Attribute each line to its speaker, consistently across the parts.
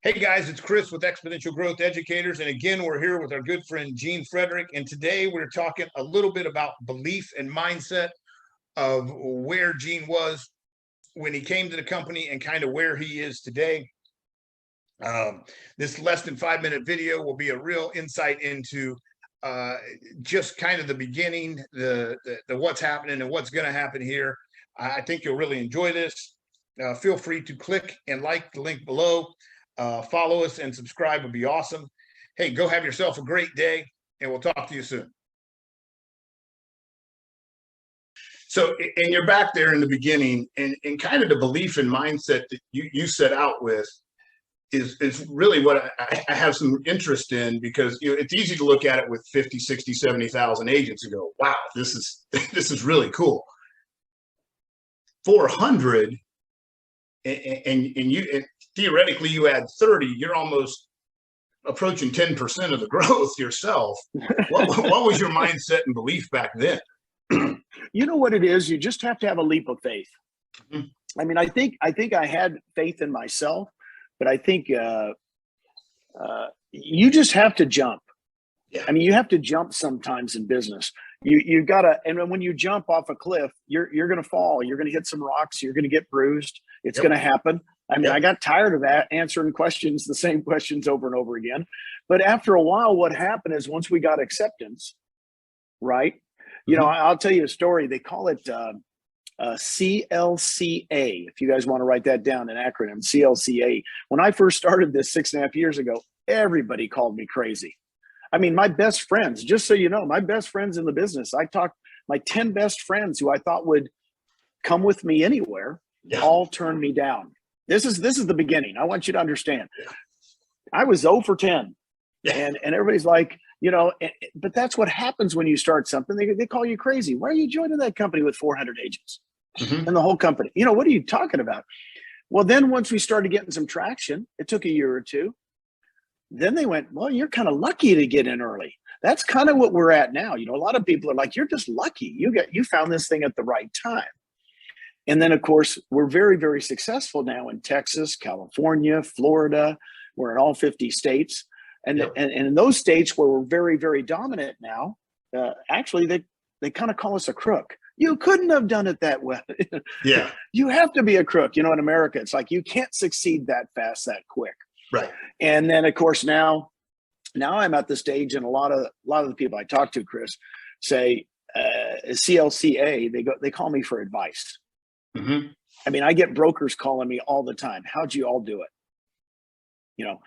Speaker 1: Hey guys, it's Chris with Exponential Growth Educators. And again, we're here with our good friend Gene Frederick. And today we're talking a little bit about belief and mindset of where Gene was when he came to the company and kind of where he is today. This less than 5-minute video will be a real insight into just kind of the beginning, the what's happening and what's going to happen here. I think you'll really enjoy this. Feel free to click and like the link below. Follow us and subscribe would be awesome. Hey, go have yourself a great day, and we'll talk to you soon. So, and you're back there in the beginning, and kind of the belief and mindset that you set out with is really what I have some interest in, because it's easy to look at it with 50, 60, 70,000 agents and go, wow, this is really cool. 400 and theoretically you add 30, you're almost approaching 10% of the growth yourself. What was your mindset and belief back then?
Speaker 2: You know what it is? You just have to have a leap of faith. Mm-hmm. I mean, I think I had faith in myself, but I think you just have to jump. Yeah. I mean, you have to jump sometimes in business. You gotta, and when you jump off a cliff, you're gonna fall. You're gonna hit some rocks. You're gonna get bruised. It's gonna happen. I mean, I got tired of that, answering questions, the same questions over and over again. But after a while, what happened is once we got acceptance, right? You know, I'll tell you a story. They call it CLCA. If you guys want to write that down, an acronym, CLCA. When I first started this 6.5 years ago, everybody called me crazy. I mean, my best friends, just so you know, my best friends in the business, I talked, my 10 best friends who I thought would come with me anywhere, all turned me down. This is the beginning. I want you to understand. I was 0 for 10. And everybody's like, you know, but that's what happens when you start something. They call you crazy. Why are you joining that company with 400 agents and the whole company? You know, what are you talking about? Well, then once we started getting some traction, it took a year or two. Then they went, well, you're kind of lucky to get in early. That's kind of what we're at now. You know, a lot of people are like, you're just lucky. You found this thing at the right time. And then, of course, we're very, very successful now in Texas, California, Florida. We're in all 50 states. And in those states where we're very, very dominant now, actually, they kind of call us a crook. You couldn't have done it that well. Yeah. You have to be a crook. You know, in America, it's like you can't succeed that fast, that quick. Right. And then, of course, now I'm at the stage, and a lot of the people I talk to, Chris, say CLCA. They call me for advice. Mm-hmm. I mean, I get brokers calling me all the time. How'd you all do it? You know,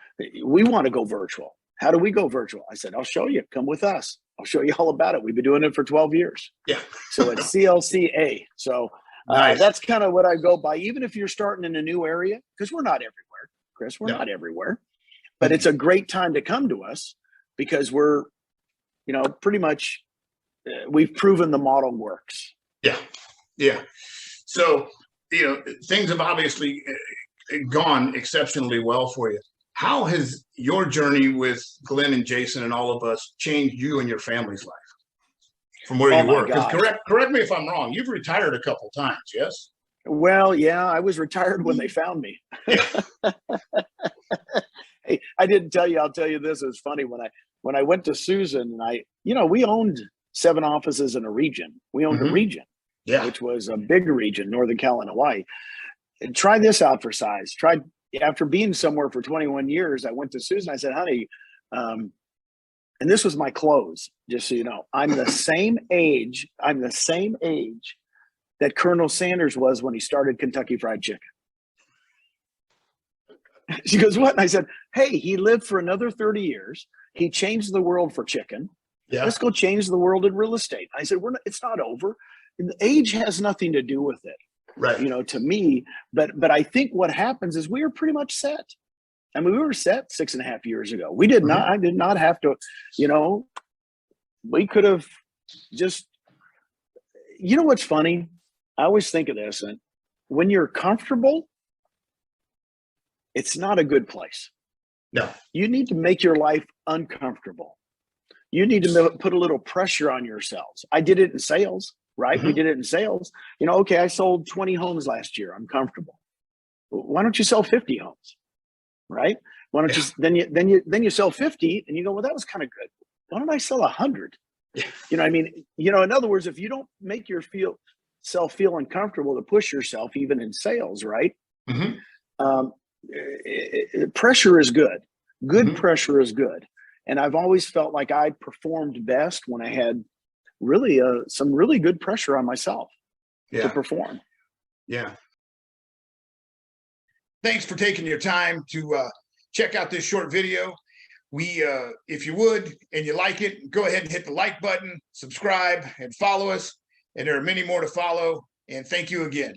Speaker 2: we want to go virtual. How do we go virtual? I said, I'll show you. Come with us. I'll show you all about it. We've been doing it for 12 years. Yeah. So it's CLCA. So nice. That's kind of what I go by, even if you're starting in a new area, because we're not everywhere, Chris. We're not everywhere. But it's a great time to come to us because we're, you know, pretty much we've proven the model works. Yeah. Yeah. So, you know, things have obviously gone exceptionally well for you. How has your journey with Glenn and Jason and all of us changed you and your family's life from where you were? Because correct me if I'm wrong. You've retired a couple times, yes? Well, yeah, I was retired when they found me. Hey, I didn't tell you. I'll tell you this. It was funny when I went to Susan, and we owned 7 offices in a region. We owned a region, which was a big region, Northern Cal and Hawaii. And try this out for size. After being somewhere for 21 years, I went to Susan. I said, honey, and this was my clothes, just so you know. I'm the same age that Colonel Sanders was when he started Kentucky Fried Chicken. She goes, what? And I said, hey, he lived for another 30 years. He changed the world for chicken. Yeah. Let's go change the world in real estate. I said, it's not over. The age has nothing to do with it. Right. You know, to me, but I think what happens is we are pretty much set. I mean, we were set 6.5 years ago. We did not, I did not have to, you know, we could have just, you know, what's funny? I always think of this, and when you're comfortable, it's not a good place. No. You need to make your life uncomfortable. You need to put a little pressure on yourselves. I did it in sales. Right? We did it in sales. You know, okay, I sold 20 homes last year. I'm comfortable. Why don't you sell 50 homes? right? Why don't you then you sell 50 and you go, well, that was kind of good. Why don't I sell 100? You know, I mean, you know, in other words, if you don't make yourself feel uncomfortable to push yourself even in sales, right?
Speaker 1: Mhm.
Speaker 2: Pressure is good. Good
Speaker 1: Mhm.
Speaker 2: pressure is good. And I've always felt like I performed best when I had really some really good pressure on myself to
Speaker 1: Yeah.
Speaker 2: perform.
Speaker 1: Yeah. Thanks for taking your time to check out this short video. If you would, and you like it, go ahead and hit the like button, subscribe, and follow us. And there are many more to follow. And thank you again.